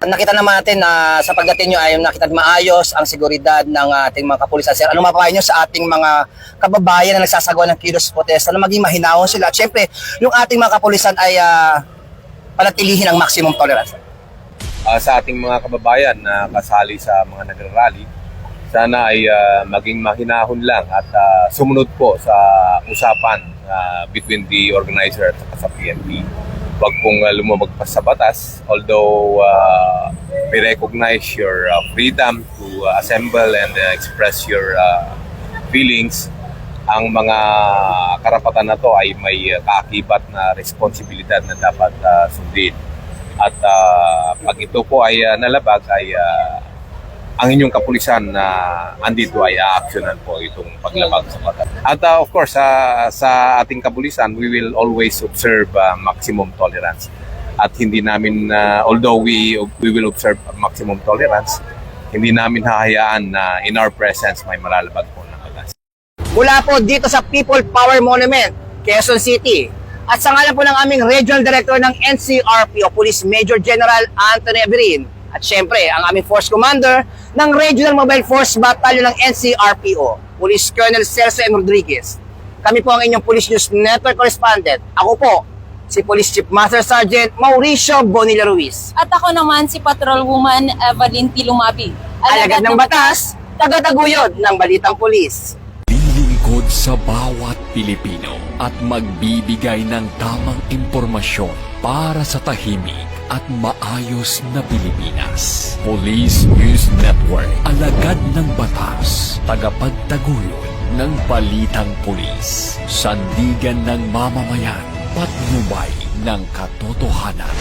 nakita naman natin na sa pagdating nyo ay nakita maayos ang seguridad ng ating mga kapulisan. Sir, ano mapapayo nyo sa ating mga kababayan na nagsasagawa ng kilos protesta na maging mahinahon sila? At syempre, yung ating mga kapulisan ay panatilihin ang maximum tolerance. Sa ating mga kababayan na kasali sa mga nagrarally, sana ay maging mahinahon lang at sumunod po sa usapan between the organizer at sa PNP. Huwag pong lumamagpas sa batas, although we recognize your freedom to assemble and express your feelings. Ang mga karapatan na to ay may kaakibat na responsibilidad na dapat sundin. At pag ito po ay nalabag, ay ang inyong kapulisan na andito ay aaksyonan po itong paglabag sa batas. At of course, sa ating kapulisan, we will always observe maximum tolerance. At hindi namin, although we will observe maximum tolerance, hindi namin hahayaan na in our presence may malalabag po ng batas. Mula po dito sa People Power Monument, Quezon City, at sa ngalan po ng aming Regional Director ng NCRPO, Police Major General Anthony Averin, at syempre, ang aming Force Commander ng Regional Mobile Force Battalion ng NCRPO, Police Colonel Celso M. Rodriguez. Kami po ang inyong Police News Network Correspondent. Ako po, si Police Chief Master Sergeant Mauricio Bonilla Ruiz. At ako naman si Patrolwoman Evelyn T. Lumabi. Alagad ng batas, tagataguyod ng balitang pulis. Lilingkod sa bawat Pilipino at magbibigay ng tamang impormasyon para sa tahimik at maayos na Pilipinas. Police News Network, alagad ng batas, tagapagtaguyod ng balitang pulis, sandigan ng mamamayan, patnubay ng katotohanan.